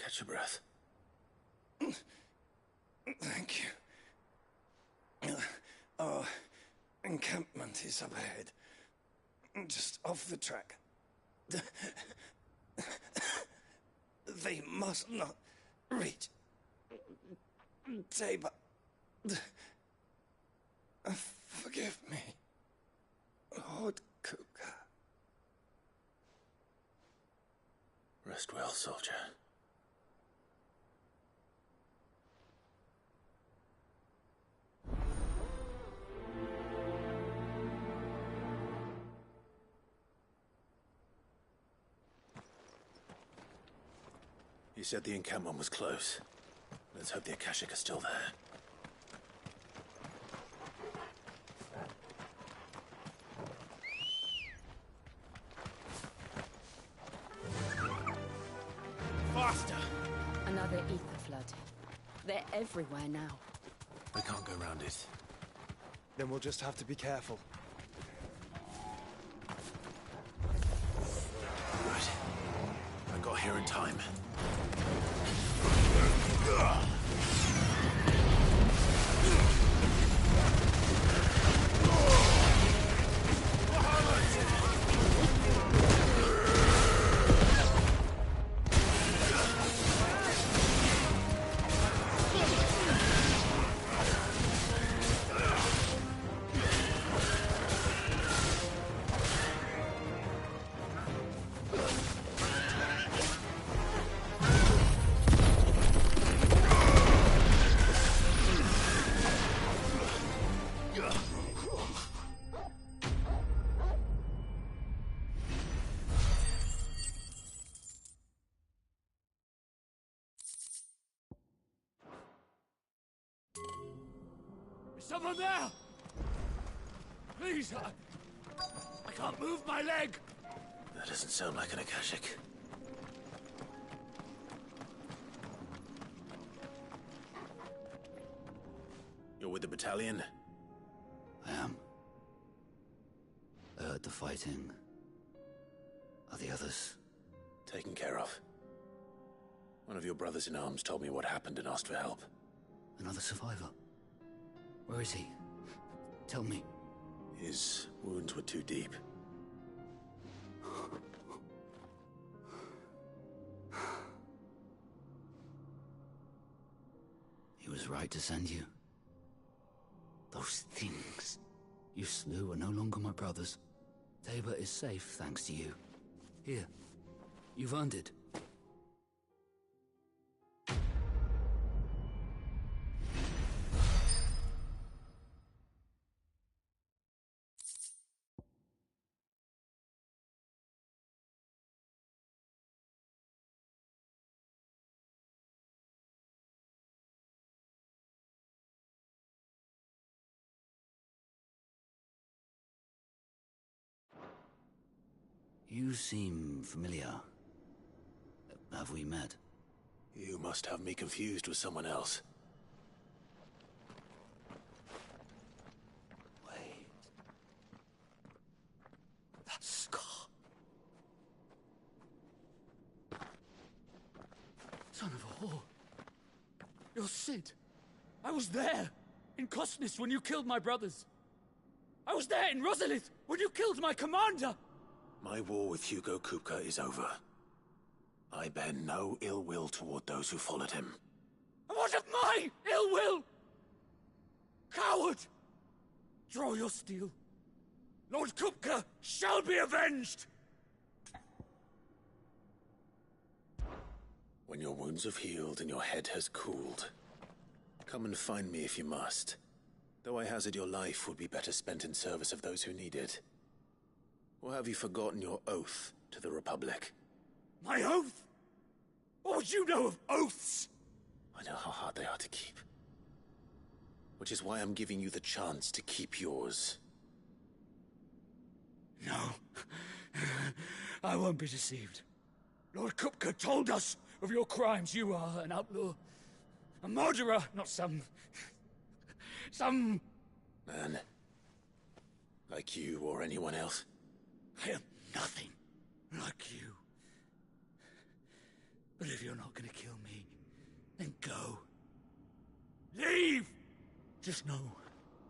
Catch your breath. Thank you. Our encampment is up ahead. Just off the track. They must not reach Tabor. Forgive me, Lord Kuka. Rest well, soldier. You said the encampment was close. Let's hope the Akashic are still there. Faster! Another ether flood. They're everywhere now. We can't go around it. Then we'll just have to be careful. Right. I got here in time. Someone there! Please, I can't move my leg! That doesn't sound like an Akashic. You're with the battalion? I am. I heard the fighting. Are the others? Taken care of. One of your brothers in arms told me what happened and asked for help. Another survivor? Where is he? Tell me. His wounds were too deep. He was right to send you. Those things you slew are no longer my brothers. Tabor is safe thanks to you. Here, you've earned it. You seem familiar. Have we met? You must have me confused with someone else. Wait. That scar. Son of a whore. You're Sid. I was there, in Cosnis, when you killed my brothers. I was there in Rosalith, when you killed my commander! My war with Hugo Kupka is over. I bear no ill will toward those who followed him. And what of my ill will? Coward! Draw your steel. Lord Kupka shall be avenged! When your wounds have healed and your head has cooled, come and find me if you must. Though I hazard your life would be better spent in service of those who need it. Or have you forgotten your oath to the Republic? My oath? What would you know of oaths? I know how hard they are to keep. Which is why I'm giving you the chance to keep yours. No. I won't be deceived. Lord Kupka told us of your crimes. You are an outlaw. A murderer, not some Man. Like you or anyone else. I am nothing like you. But But if you're not gonna kill me, then go. Leave! Just know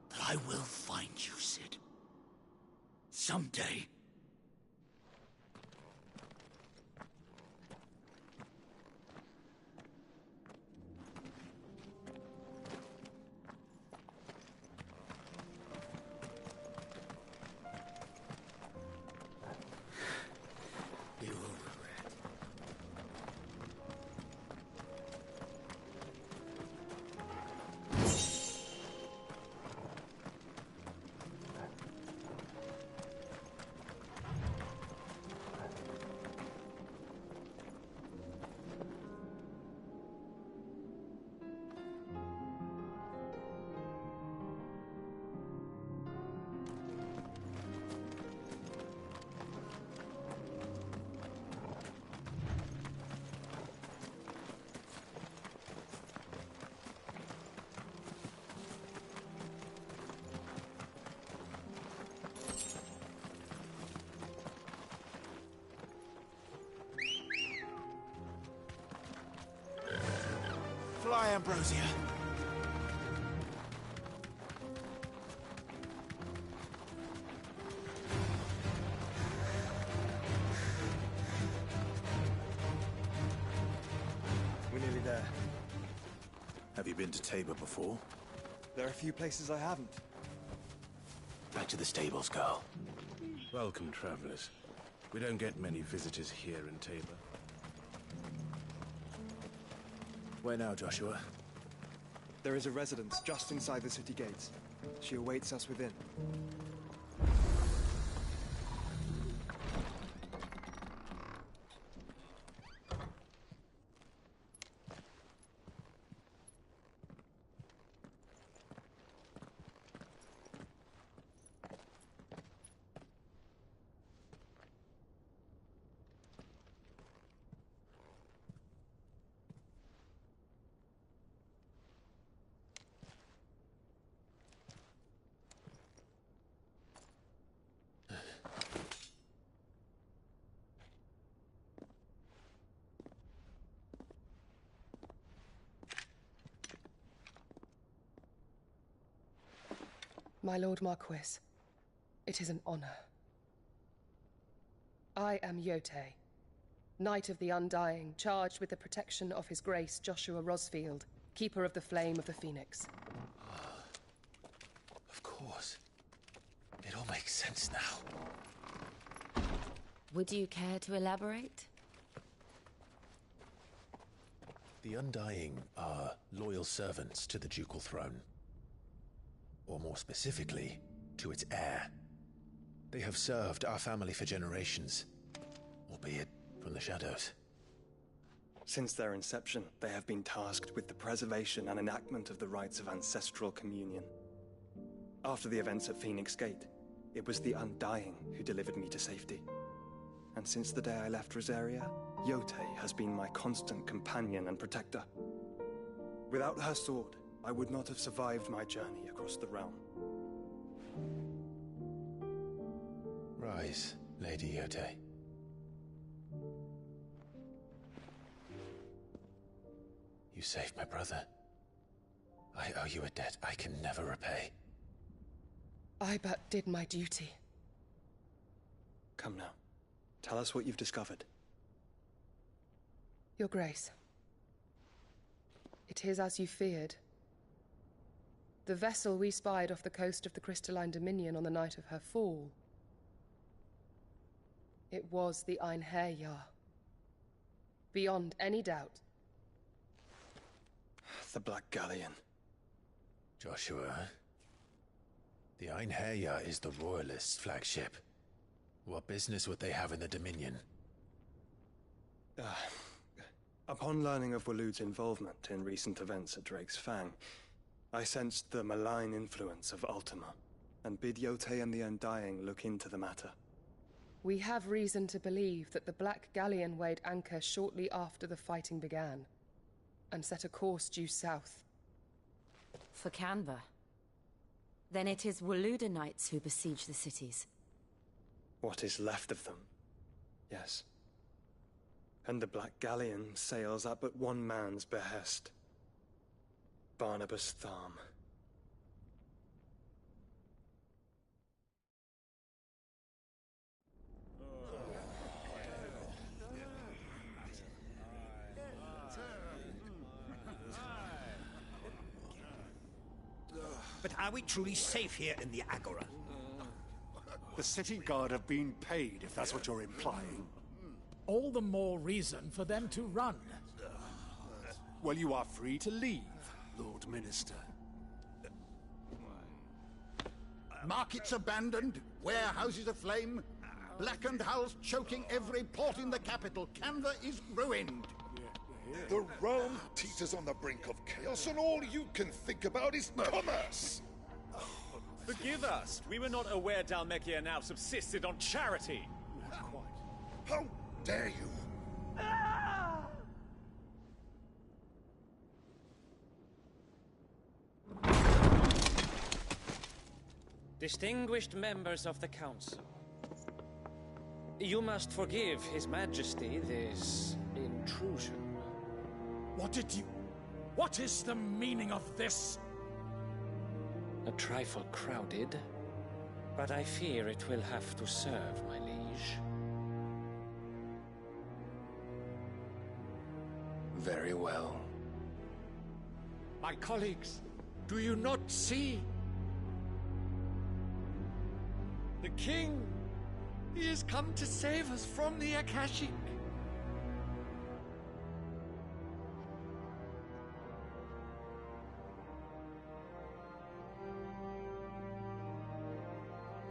that I will find you, Sid. Someday. You will regret. Fly, Ambrosia. We're nearly there. Have you been to Tabor before? There are a few places I haven't. Back to the stables, girl. Welcome, travelers. We don't get many visitors here in Tabor. Where now, Joshua? There is a residence just inside the city gates. She awaits us within. My Lord Marquis, it is an honor. I am Yotei, Knight of the Undying, charged with the protection of His Grace Joshua Rosfield, Keeper of the Flame of the Phoenix. Of course. It all makes sense now. Would you care to elaborate? The Undying are loyal servants to the ducal throne. Or more specifically, to its heir. They have served our family for generations, albeit from the shadows. Since their inception, they have been tasked with the preservation and enactment of the rites of ancestral communion. After the events at Phoenix Gate, it was the Undying who delivered me to safety. And since the day I left Rosaria, Yotei has been my constant companion and protector. Without her sword, I would not have survived my journey across the realm. Rise, Lady Yotei. You saved my brother. I owe you a debt I can never repay. I but did my duty. Come now. Tell us what you've discovered. Your Grace. It is as you feared. The vessel we spied off the coast of the Crystalline Dominion on the night of her fall. It was the Einherjar. Beyond any doubt. The Black Galleon. Joshua, the Einherjar is the Royalists' flagship. What business would they have in the Dominion? Upon learning of Waloed's involvement in recent events at Drake's Fang, I sensed the malign influence of Ultima, and bid Yotei and the Undying look into the matter. We have reason to believe that the Black Galleon weighed anchor shortly after the fighting began, and set a course due south. For Canva. Then it is Waloed knights who besiege the cities. What is left of them? Yes. And the Black Galleon sails at but one man's behest. Barnabas Tharm. But are we truly safe here in the Agora? The city guard have been paid, if that's what you're implying. All the more reason for them to run. Well, you are free to leave, Lord Minister. Markets abandoned, warehouses aflame, blackened hulls choking every port in the capital. Canva is ruined. The realm teeters on the brink of chaos, and all you can think about is commerce! Forgive us! We were not aware Dhalmekia now subsisted on charity! How dare you! Distinguished members of the Council, you must forgive His Majesty this intrusion. What is the meaning of this? A trifle crowded, but I fear it will have to serve, my liege. Very well. My colleagues, do you not see? The king! He has come to save us from the Akashic!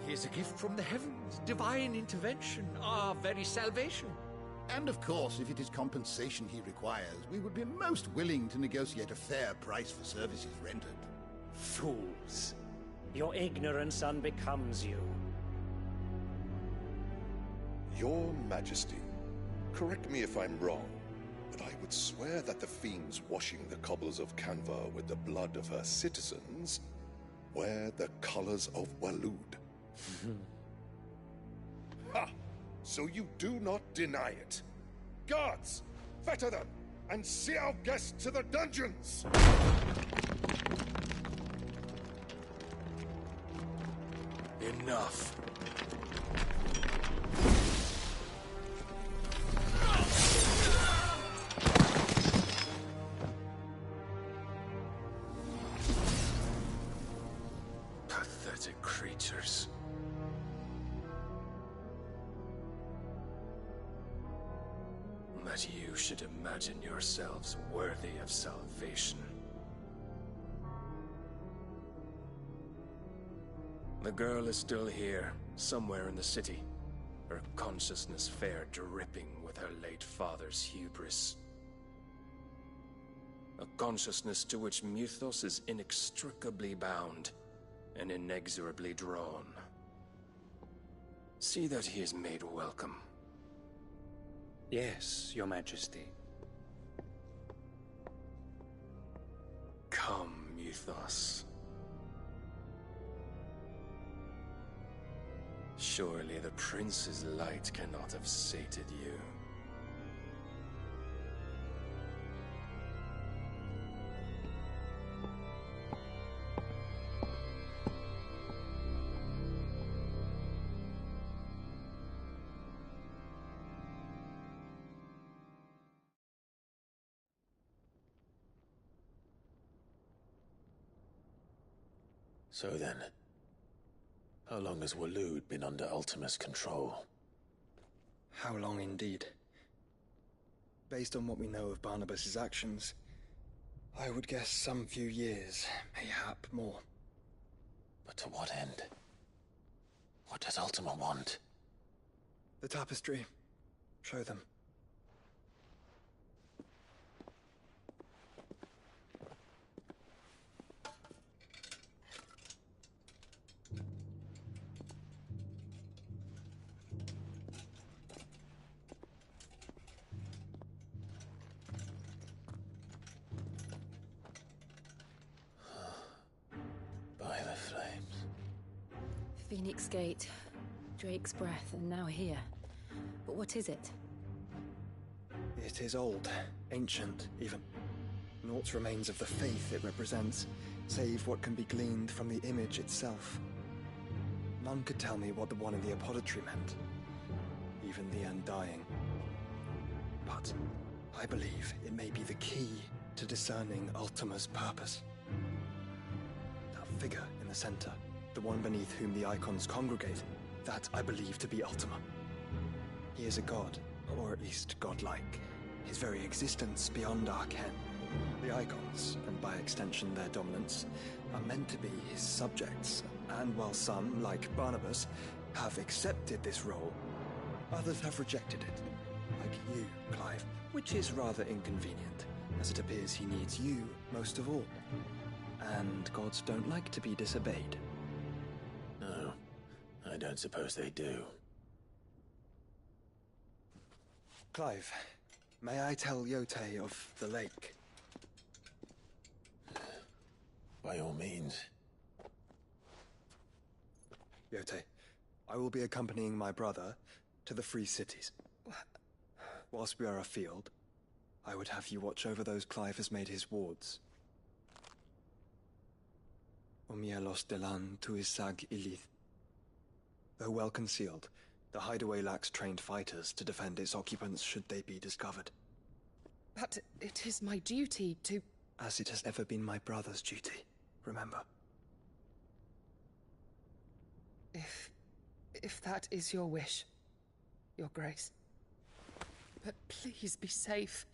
He is a gift from the heavens, divine intervention, our very salvation. And of course, if it is compensation he requires, we would be most willing to negotiate a fair price for services rendered. Fools! Your ignorance unbecomes you. Your Majesty, correct me if I'm wrong, but I would swear that the fiends washing the cobbles of Canva with the blood of her citizens wear the colors of Waloed. Ha! So you do not deny it. Guards, fetter them, and see our guests to the dungeons! Enough. Pathetic creatures. That you should imagine yourselves worthy of salvation. The girl is still here, somewhere in the city, her consciousness fair dripping with her late father's hubris. A consciousness to which Mythos is inextricably bound and inexorably drawn. See that he is made welcome. Yes, Your Majesty. Come, Mythos. Surely the prince's light cannot have sated you. So then, how long has Waloed been under Ultima's control? How long indeed? Based on what we know of Barnabas's actions, I would guess some few years, mayhap more. But to what end? What does Ultima want? The tapestry. Show them. By the flames. Phoenix Gate, Drake's Breath, and now here. But what is it? It is old, ancient, even. Naught remains of the faith it represents, save what can be gleaned from the image itself. None could tell me what the one in the apothecary meant, even the Undying. But I believe it may be the key to discerning Ultima's purpose. That figure in the center, the one beneath whom the icons congregate, that I believe to be Ultima. He is a god, or at least godlike, his very existence beyond our ken. The icons, and by extension their dominants, are meant to be his subjects, and while some, like Barnabas, have accepted this role, others have rejected it, like you, Clive, which is rather inconvenient, as it appears he needs you most of all. And gods don't like to be disobeyed. No, I don't suppose they do. Clive, may I tell Yotei of the lake? By all means. Yotei, I will be accompanying my brother to the Free Cities. Whilst we are afield, I would have you watch over those Clive has made his wards. Omielos delan tuisag ilith. Though well concealed, the hideaway lacks trained fighters to defend its occupants should they be discovered. But it is my duty to... As it has ever been my brother's duty, remember. If that is your wish, Your Grace. But please be safe.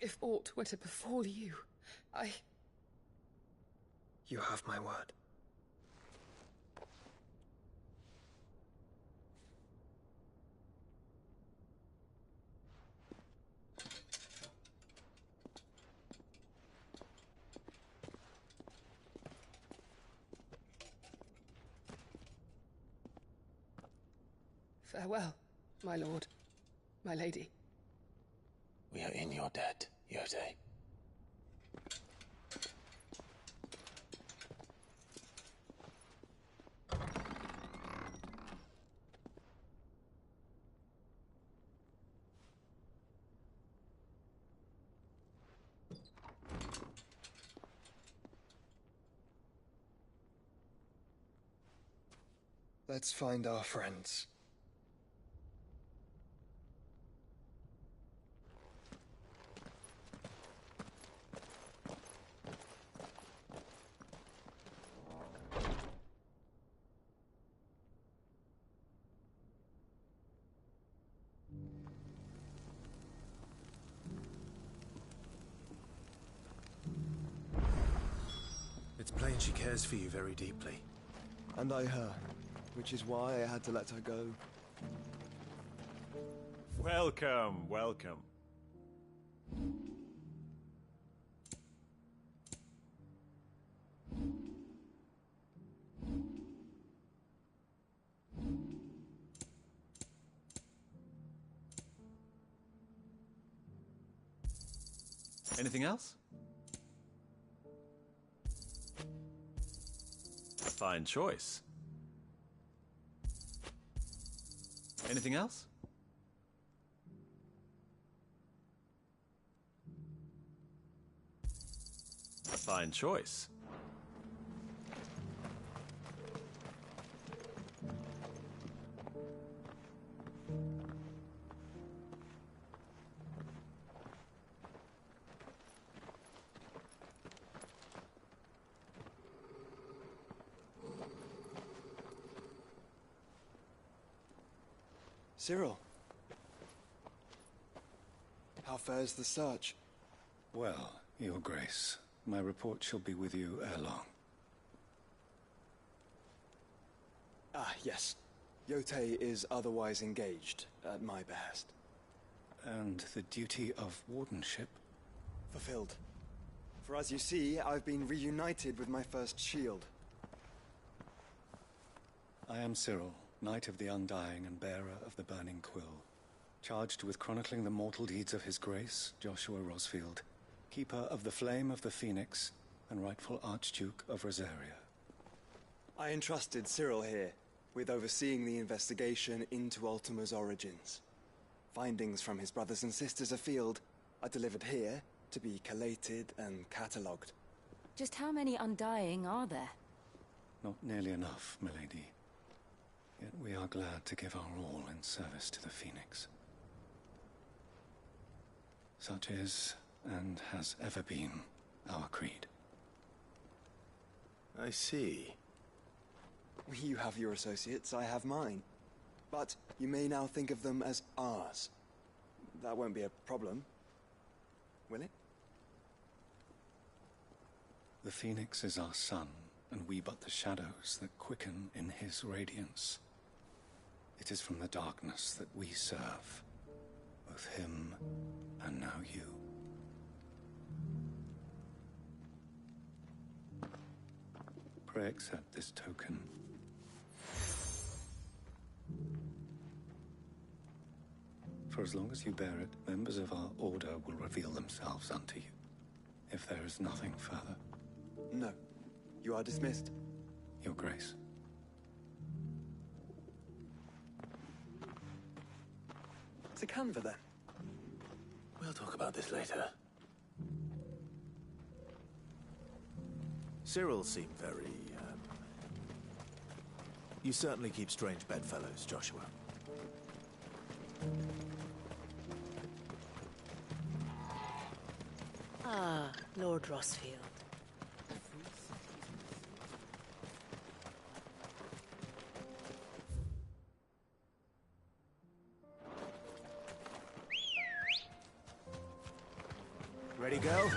If aught were to befall you, You have my word. Farewell, my lord, my lady. We are in your debt, Yotei. Let's find our friends. It's plain she cares for you very deeply. And I her, which is why I had to let her go. Welcome, welcome. Anything else? Fine choice. Anything else? Fine choice. Cyril. How fares the search? Well, Your Grace, my report shall be with you ere long. Ah, yes. Yotei is otherwise engaged, at my behest. And the duty of wardenship? Fulfilled. For as you see, I've been reunited with my first shield. I am Cyril, Knight of the Undying and bearer of the Burning Quill, charged with chronicling the mortal deeds of His Grace, Joshua Rosfield, Keeper of the Flame of the Phoenix, and rightful Archduke of Rosaria. I entrusted Cyril here with overseeing the investigation into Ultima's origins. Findings from his brothers and sisters afield are delivered here to be collated and catalogued. Just how many Undying are there? Not nearly enough, milady. Yet we are glad to give our all in service to the Phoenix. Such is, and has ever been, our creed. I see. You have your associates, I have mine. But you may now think of them as ours. That won't be a problem, will it? The Phoenix is our sun, and we but the shadows that quicken in his radiance. It is from the darkness that we serve, both him and now you. Pray accept this token. For as long as you bear it, members of our order will reveal themselves unto you. If there is nothing further. No. You are dismissed. Your Grace. To Canva, then. We'll talk about this later. Cyril seemed very, You certainly keep strange bedfellows, Joshua. Ah, Lord Rosfield. Ready, girl?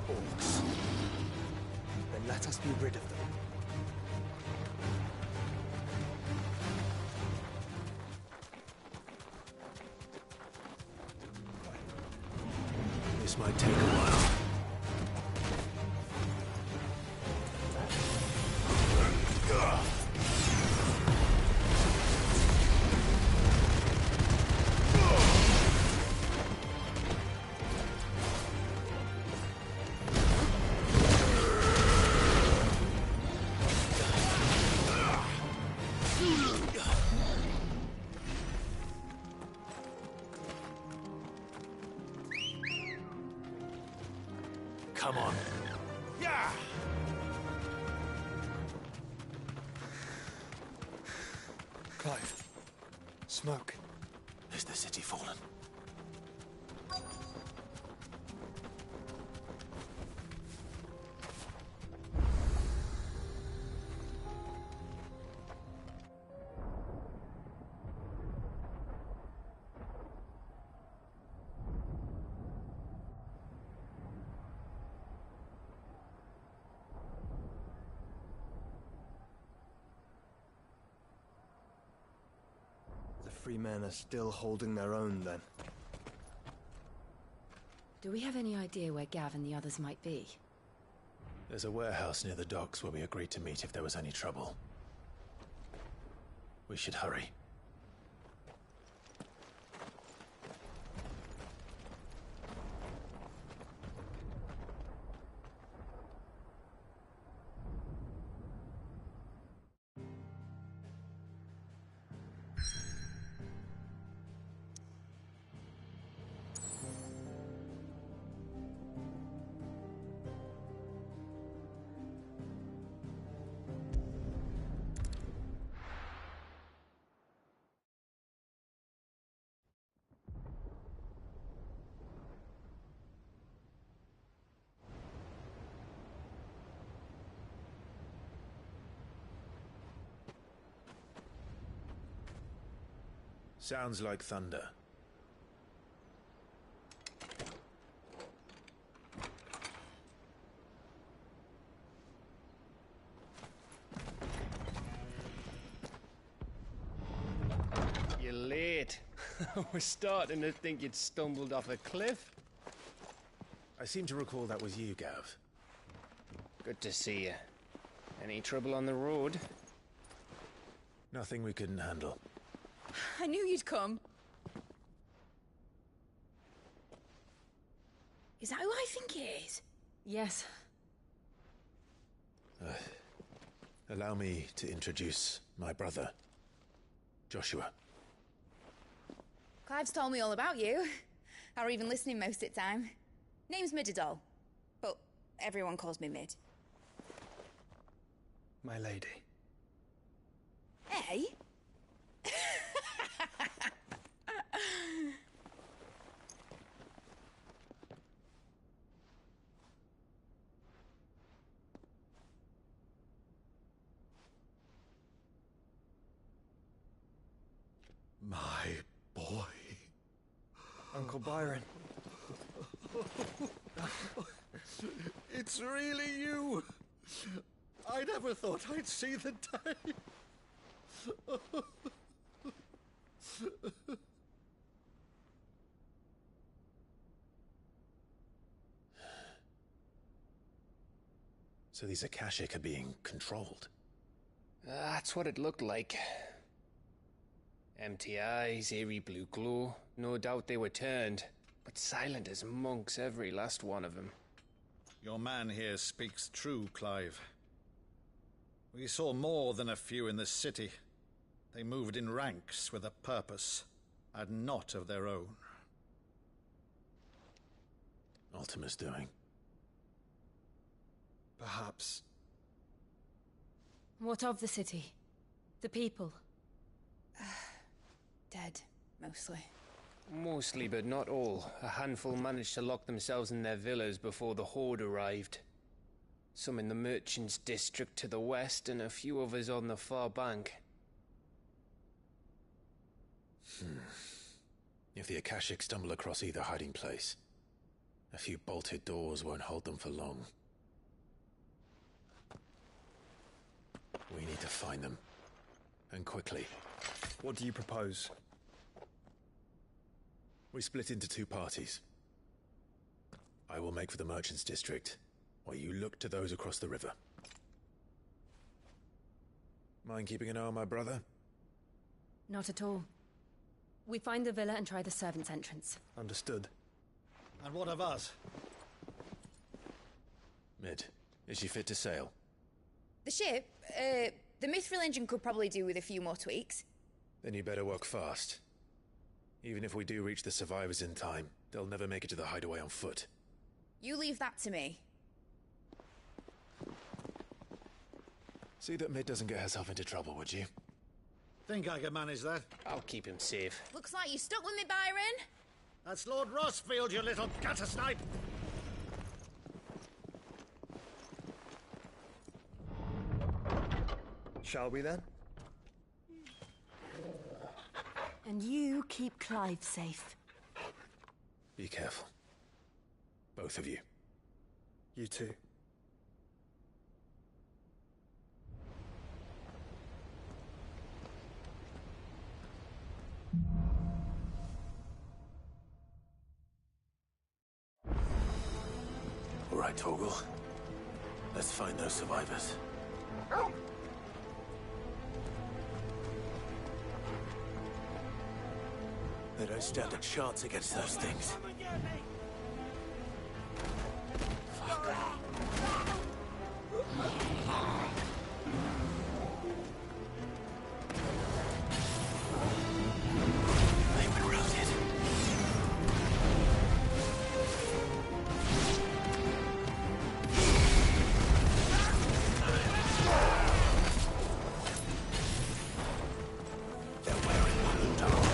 Orcs. Then let us be rid of them. This might take a while. Come on. Yeah! Clive. Smoke. Is the city fallen? The free men are still holding their own, then. Do we have any idea where Gav and the others might be? There's a warehouse near the docks where we agreed to meet if there was any trouble. We should hurry. Sounds like thunder. You're late. We're starting to think you'd stumbled off a cliff. I seem to recall that was you, Gav. Good to see you. Any trouble on the road? Nothing we couldn't handle. I knew you'd come. Is that who I think it is? Yes. Allow me to introduce my brother, Joshua. Clive's told me all about you. Or even listening most of the time. Name's Midadol, but everyone calls me Mid. My lady. Hey? My boy. Uncle Byron. It's really you. I never thought I'd see the day. So these Akashic are being controlled? That's what it looked like. Empty eyes, eerie blue glow. No doubt they were turned, but silent as monks, every last one of them. Your man here speaks true, Clive. We saw more than a few in the city. They moved in ranks with a purpose, and not of their own. Ultima's doing. Perhaps. What of the city? The people? Dead, mostly. Mostly, but not all. A handful managed to lock themselves in their villas before the Horde arrived. Some in the Merchants' District to the west, and a few others on the far bank. If the Akashic stumble across either hiding place, a few bolted doors won't hold them for long. We need to find them. And quickly. What do you propose? We split into two parties. I will make for the Merchants' District, while you look to those across the river. Mind keeping an eye on my brother? Not at all. We find the villa and try the servants' entrance. Understood. And what of us? Mid, is she fit to sail? The ship, the Mithril engine could probably do with a few more tweaks. Then you better work fast. Even if we do reach the survivors in time, they'll never make it to the hideaway on foot. You leave that to me. See that Mid doesn't get herself into trouble, would you? Think I can manage that? I'll keep him safe. Looks like you stuck with me, Byron. That's Lord Rossfield, you little gutter snipe! Shall we then? And you keep Clive safe. Be careful. Both of you. You too. All right, Torgal. Let's find those survivors. They don't stand a chance against those things. Fuck. They've been routed. They're wearing blue armor.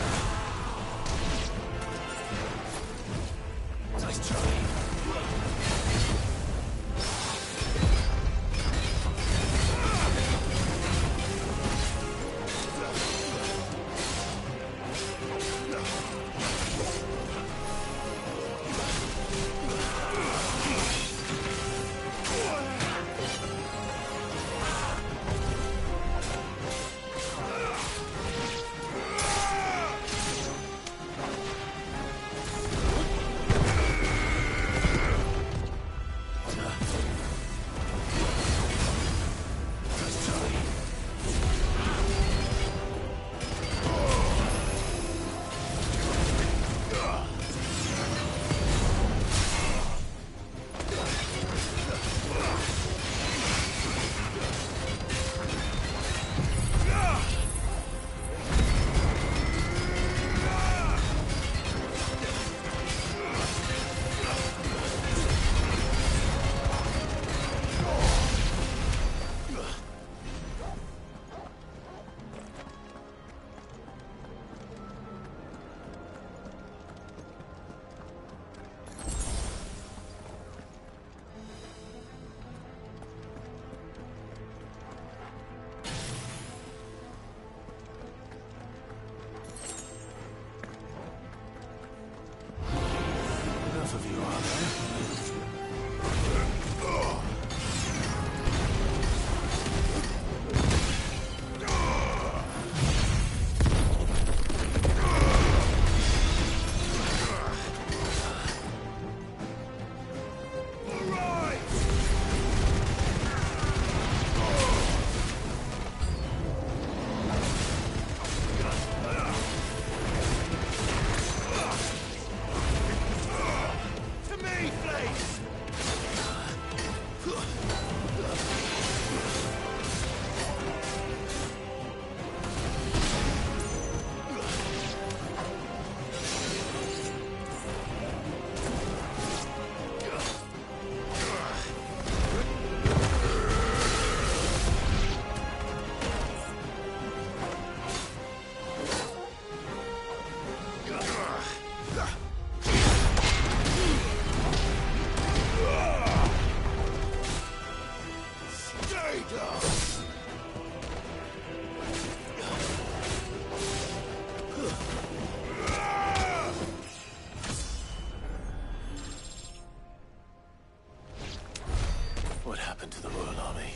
happened to the Royal Army?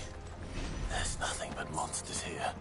There's nothing but monsters here.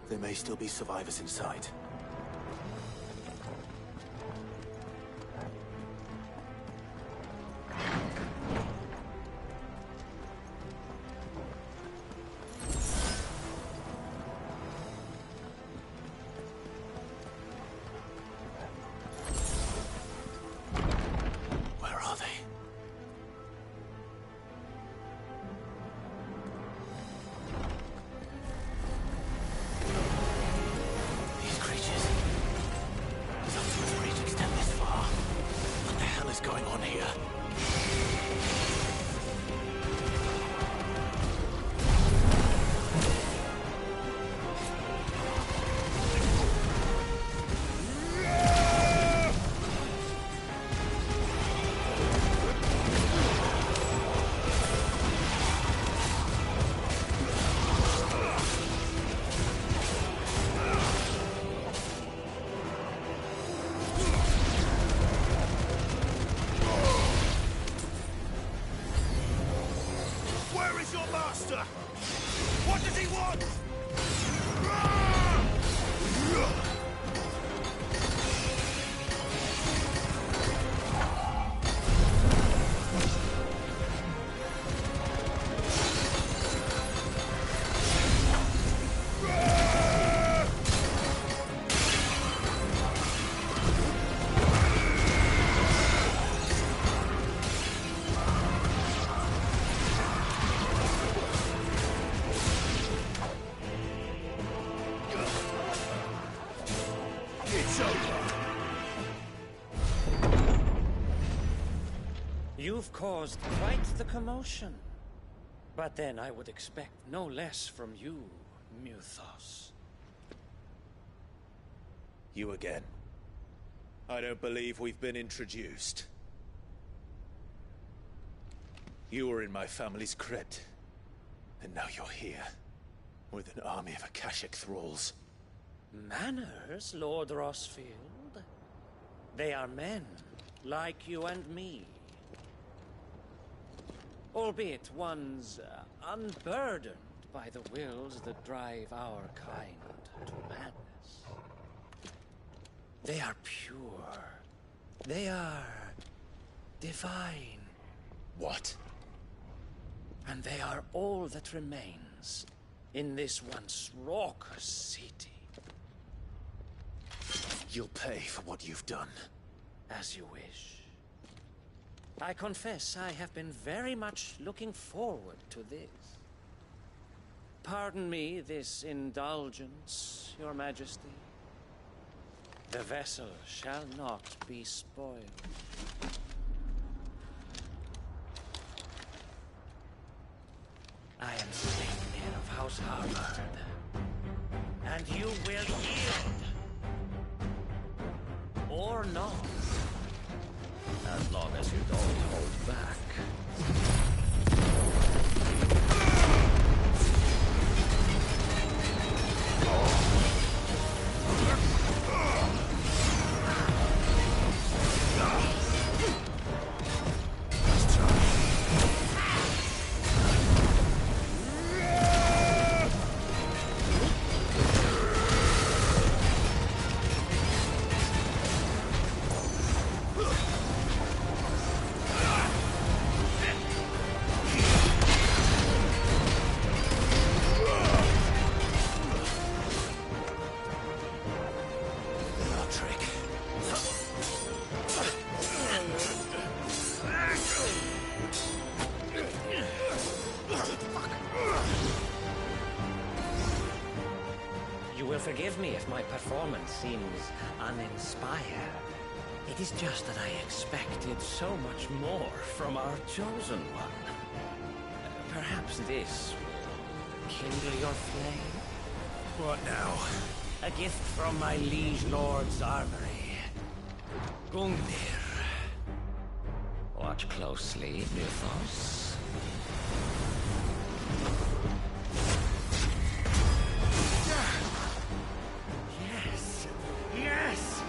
There may still be survivors inside. Where are they? These creatures. Some sort of reach extend this far. What the hell is going on here? Where is your master? What does he want? It's over. You've caused quite the commotion. But then I would expect no less from you, Muthos. You again. I don't believe we've been introduced. You were in my family's crypt. And now you're here. With an army of Akashic thralls. Manners, Lord Rosfield? They are men, like you and me. Albeit ones unburdened by the wills that drive our kind to madness. They are pure. They are divine. What? And they are all that remains in this once raucous city. You'll pay for what you've done. As you wish. I confess I have been very much looking forward to this. Pardon me this indulgence, Your Majesty. The vessel shall not be spoiled. I am Sleipnir of House Harvard, and you will yield. Or not. As long as you don't hold back. Forgive me if my performance seems uninspired. It is just that I expected so much more from our chosen one. Perhaps this will kindle your flame? What now? A gift from my liege lord's armory. Gungnir. Watch closely, Muthos. Yes!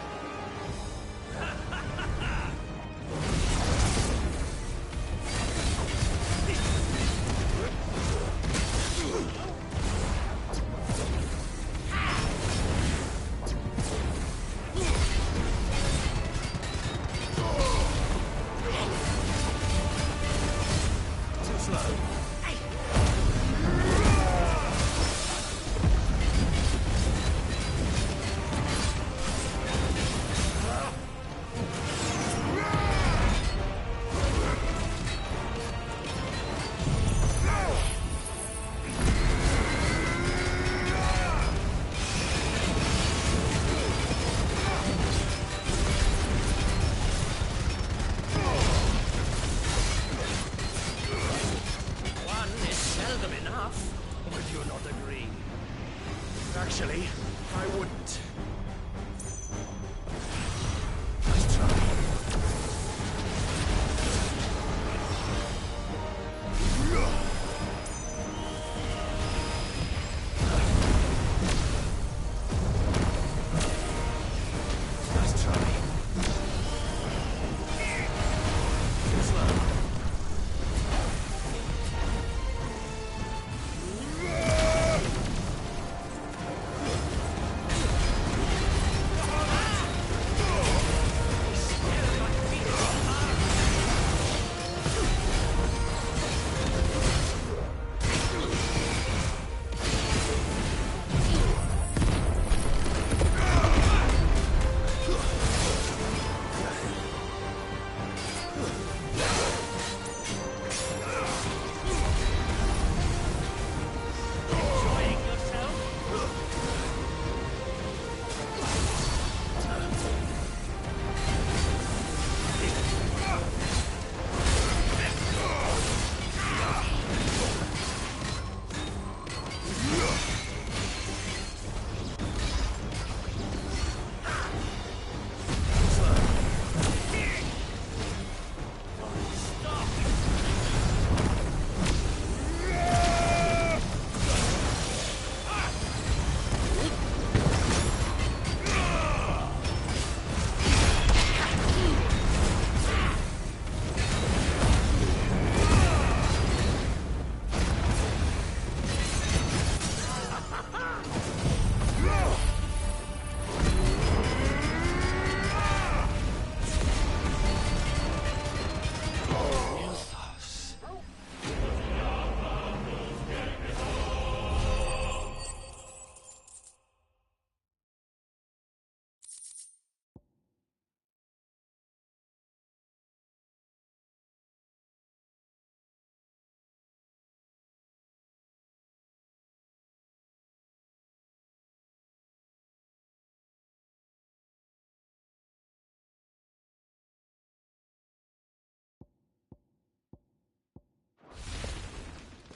Actually, I wouldn't.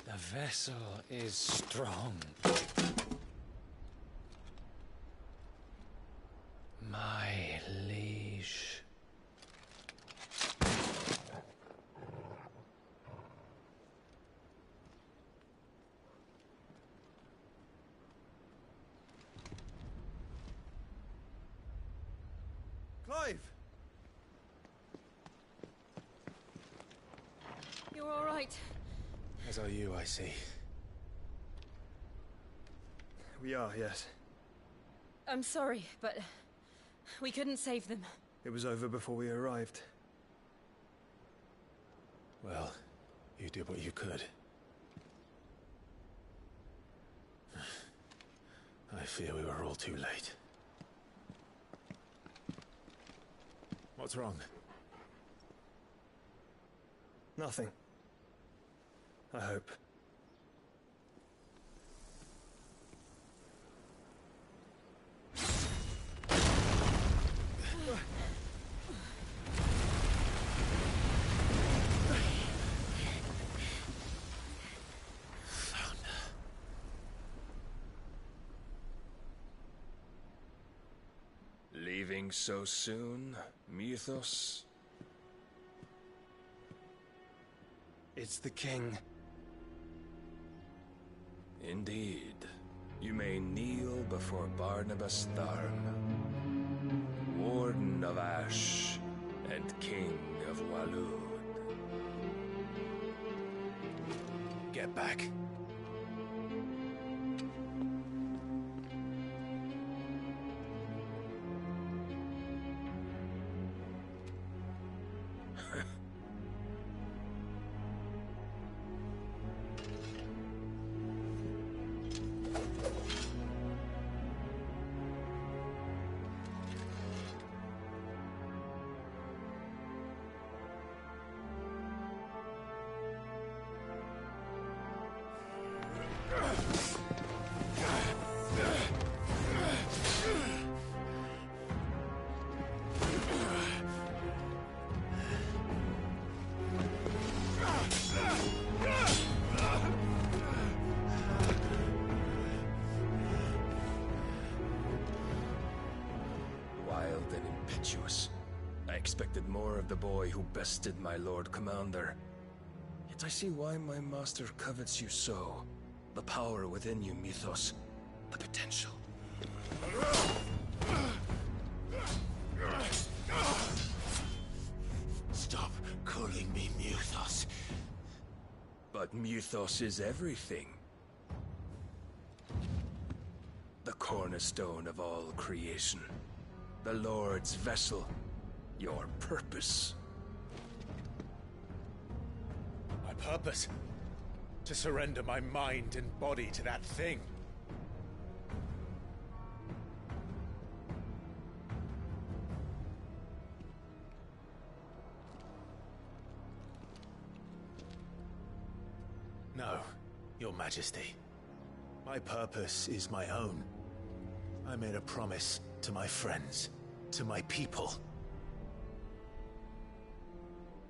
The vessel is strong. My liege. Clive! You're all right. As are you, I see. We are, yes. I'm sorry, but we couldn't save them. It was over before we arrived. Well, you did what you could. I fear we were all too late. What's wrong? Nothing. I hope. Leaving so soon, Mythos? It's the king. Indeed. You may kneel before Barnabas Tharm, Warden of Ash and King of Waloed. Get back. impetuous. I expected more of the boy who bested my Lord Commander. Yet I see why my master covets you so. The power within you, Mythos. The potential. Stop calling me Mythos. But Mythos is everything. The cornerstone of all creation. The Lord's vessel. Your purpose. My purpose? To surrender my mind and body to that thing. No, Your Majesty. My purpose is my own. I made a promise to my friends, to my people.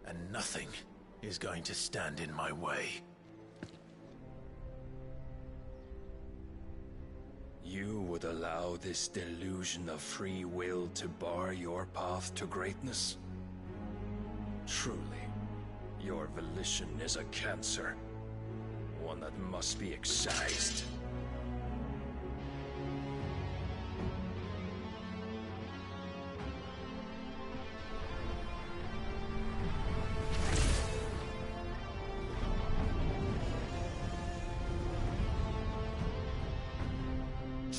And nothing is going to stand in my way. You would allow this delusion of free will to bar your path to greatness? Truly, your volition is a cancer. One that must be excised.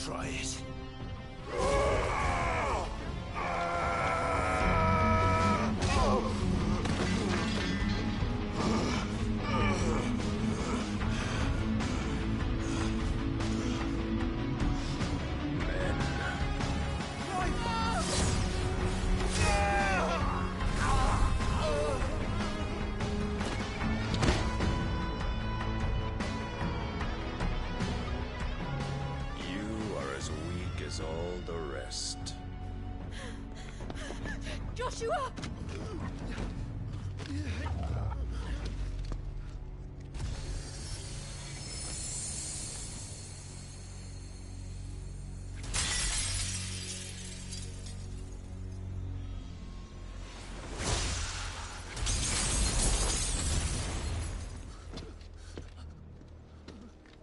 Try it. All the rest. Joshua!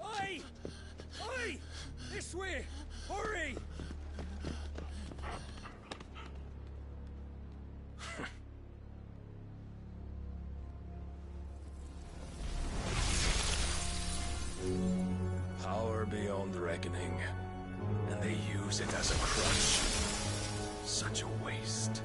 Oi! Oi! This way! Hurry! Power beyond reckoning, and they use it as a crutch. Such a waste.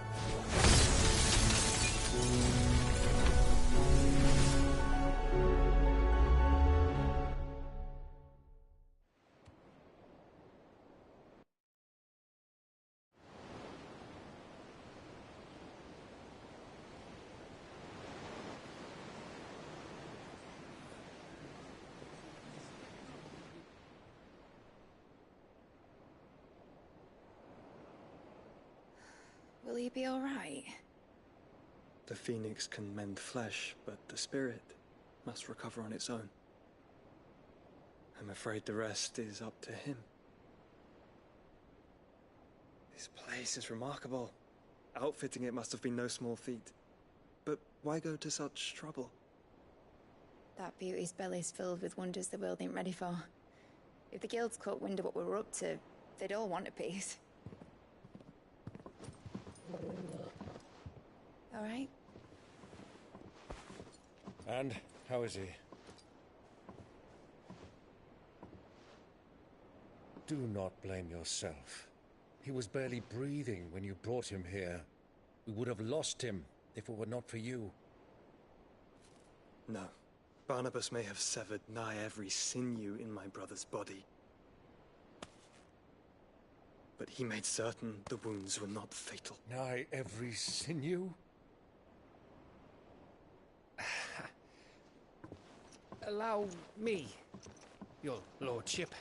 Will he be all right? The Phoenix can mend flesh, but the spirit must recover on its own. I'm afraid the rest is up to him. This place is remarkable. Outfitting it must have been no small feat. But why go to such trouble? That beauty's belly's filled with wonders the world ain't ready for. If the guilds caught wind of what we were up to, they'd all want a piece. All right? And how is he? Do not blame yourself. He was barely breathing when you brought him here. We would have lost him if it were not for you. No. Barnabas may have severed nigh every sinew in my brother's body. But he made certain the wounds were not fatal. Nigh every sinew? Allow me, your lordship.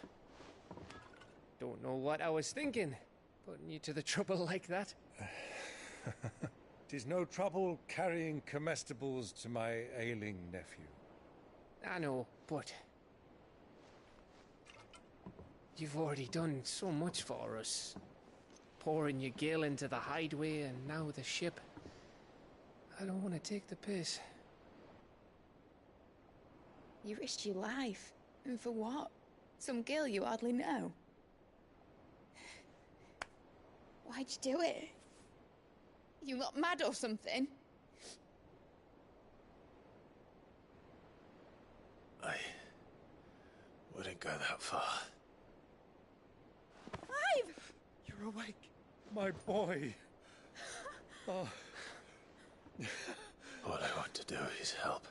Don't know what I was thinking, putting you to the trouble like that. 'Tis no trouble carrying comestibles to my ailing nephew. I know, but you've already done so much for us. pouring your gale into the hideaway and now the ship. I don't want to take the piss. You risked your life. And for what? Some girl you hardly know. Why'd you do it? You not mad or something? I wouldn't go that far. Clive! You're awake, my boy. Oh. All I want to do is help.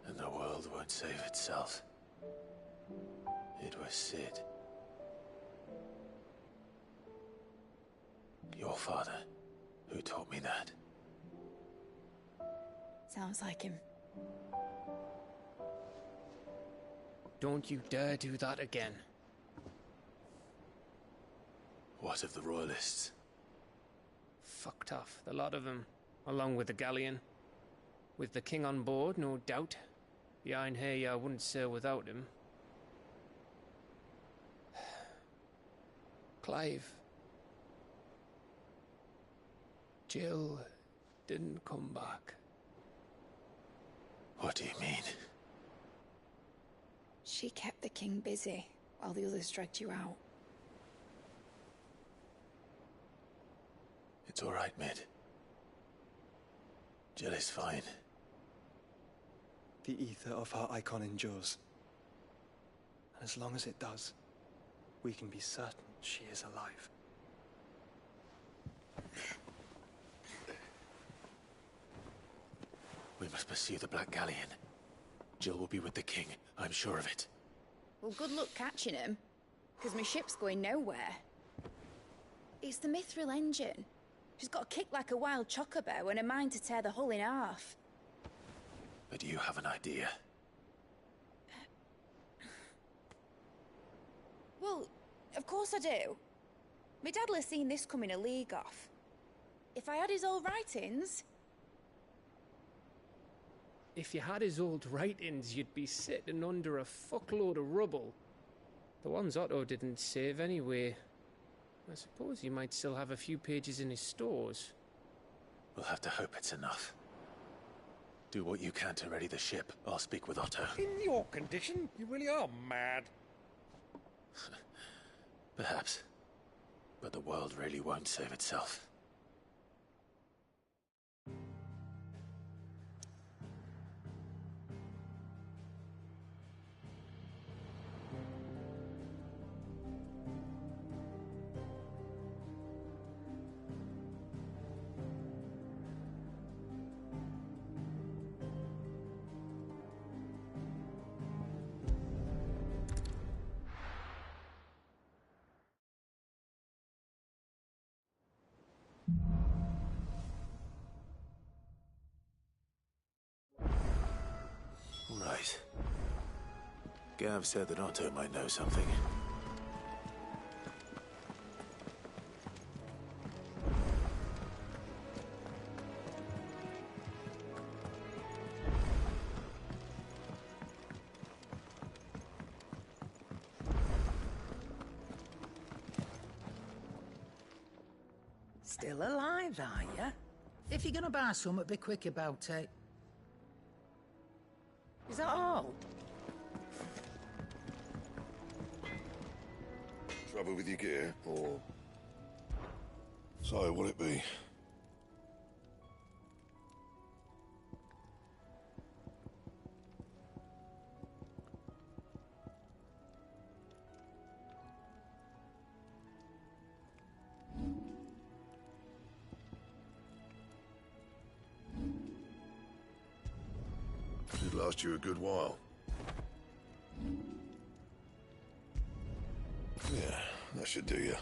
And the world won't save itself. It was Sid. Your father, who taught me that. Sounds like him. Don't you dare do that again. What of the Royalists? Fucked off, the lot of them, along with the galleon. With the king on board, no doubt. Behind here, I wouldn't sail without him. Clive. Jill didn't come back. What do you mean? She kept the king busy while the others dragged you out. It's all right, Mid. Jill is fine. The ether of her icon endures. And as long as it does, we can be certain she is alive. We must pursue the Black Galleon. Jill will be with the king, I'm sure of it. Well, good luck catching him, because my ship's going nowhere. It's the Mithril engine. She's got a kick like a wild chocobo and a mind to tear the hull in half. But you have an idea. Well, of course I do. My dad'll have seen this coming a league off. If I had his old writings... If you had his old writings, you'd be sitting under a fuckload of rubble. The ones Otto didn't save anyway. I suppose he might still have a few pages in his stores. We'll have to hope it's enough. Do what you can to ready the ship. I'll speak with Otto. In your condition, you really are mad. Perhaps. But the world really won't save itself. Right. Gav said that Otto might know something. Still alive, are you? If you're gonna buy something, be quick about it. Is that all? Trouble with your gear, or... So, will it be? Should last you a good while. Yeah, that should do you.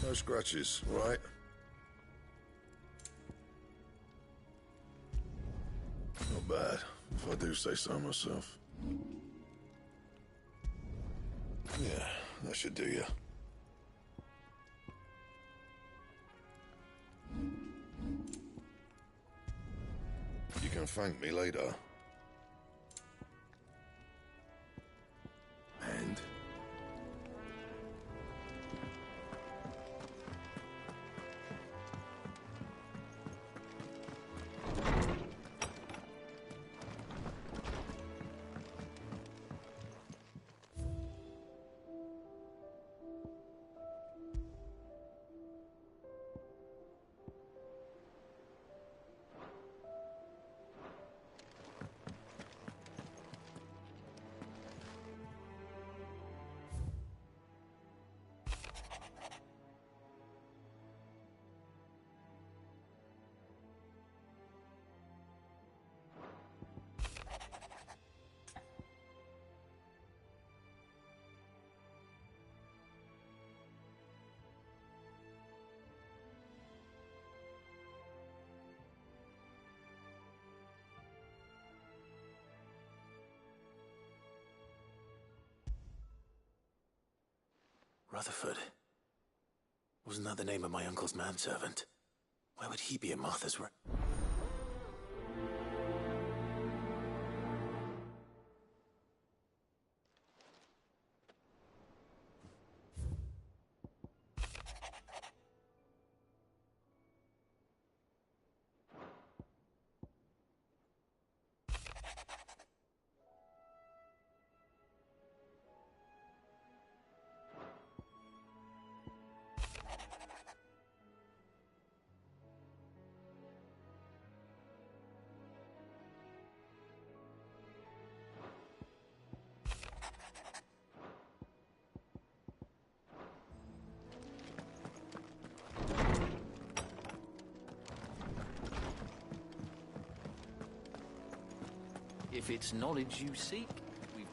No scratches, right? bad, if I do say so myself. Yeah, that should do you. You can thank me later. And? Rutherford. Wasn't that the name of my uncle's manservant? Why would he be in Martha's room? If it's knowledge you seek, we've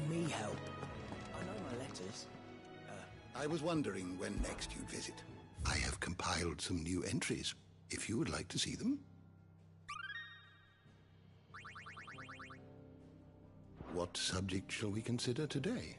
Me help. I know my letters. I was wondering when next you'd visit. I have compiled some new entries, if you would like to see them. What subject shall we consider today?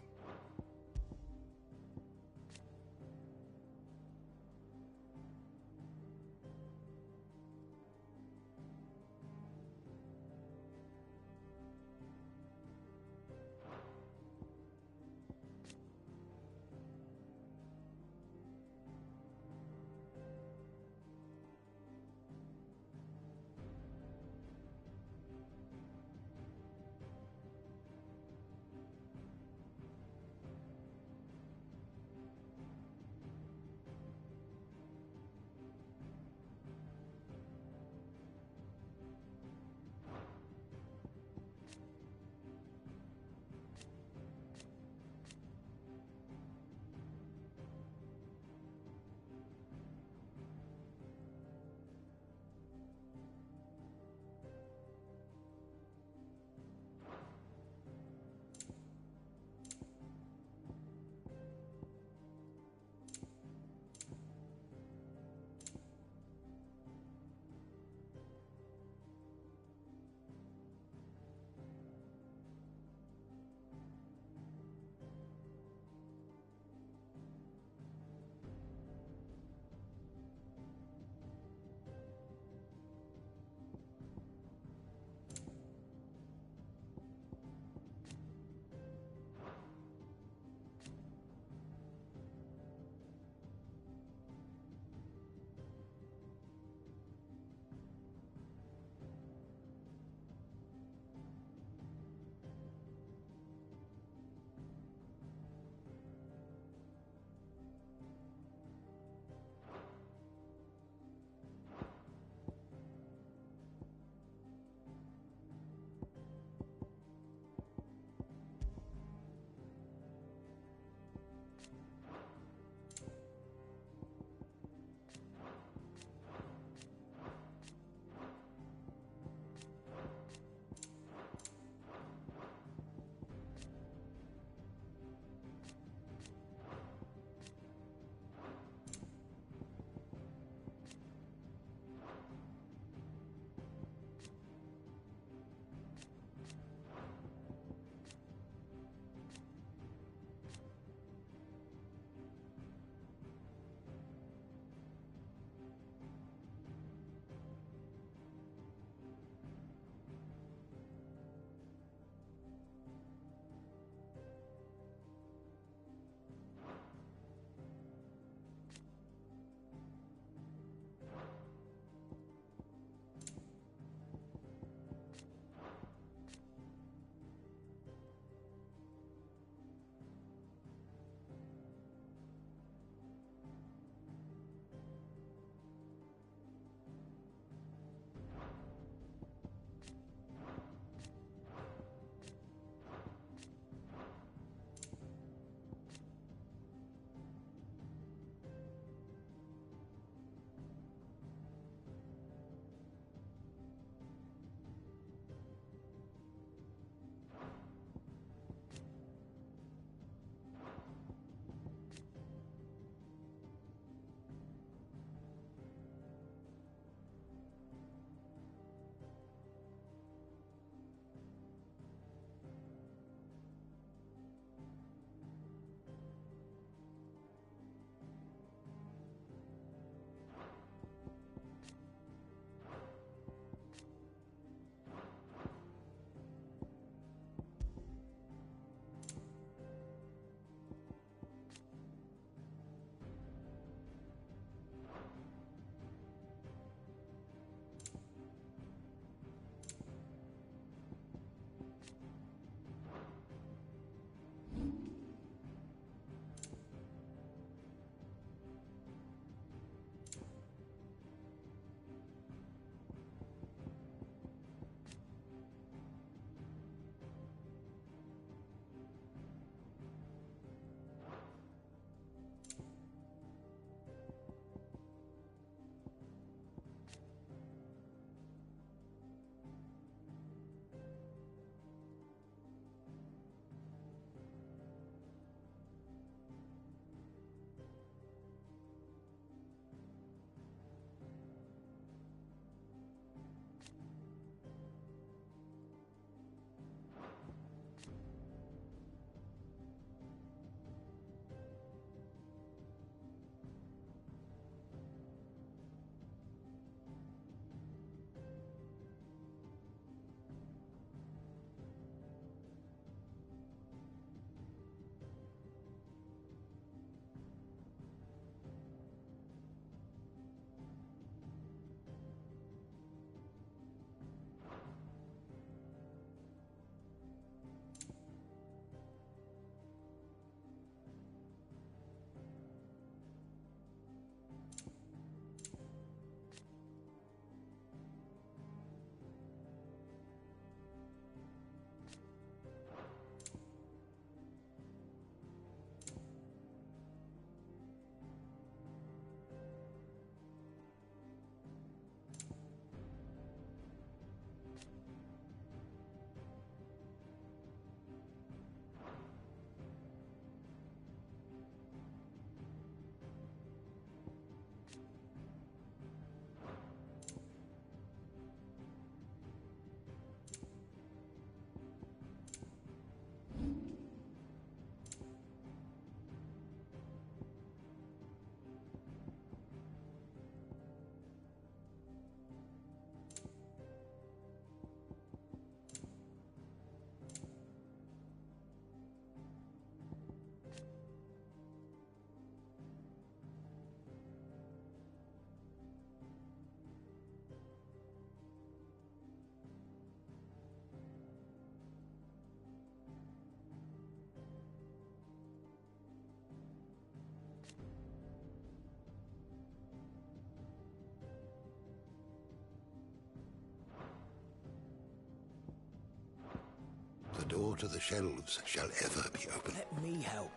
door to the shelves shall ever be open. Let me help.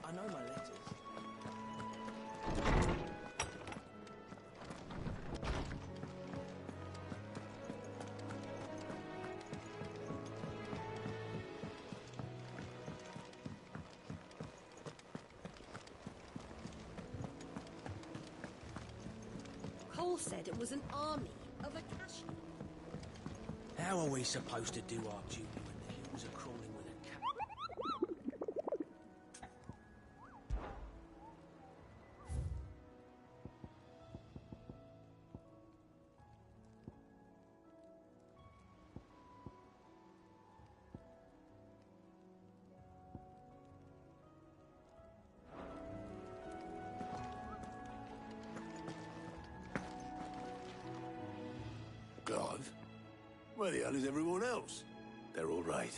I know my letters. Cole said it was an army of Akashi. How are we supposed to do our duty when the hills are crawling with a cat? Clive? Where the hell is everyone else? They're all right.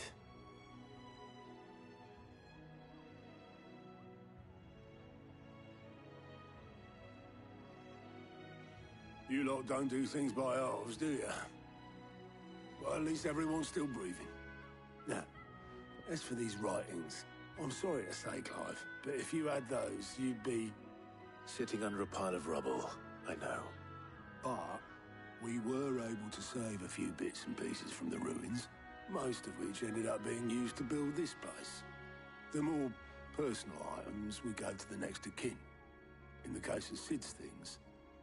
You lot don't do things by halves, do you? Well, at least everyone's still breathing. Now, as for these writings, I'm sorry to say, Clive, but if you had those, you'd be... Sitting under a pile of rubble, I know. But we were able to save a few bits and pieces from the ruins, most of which ended up being used to build this place. The more personal items we gave to the next of kin. In the case of Sid's things,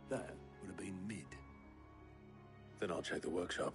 that would have been mid. Then I'll check the workshop.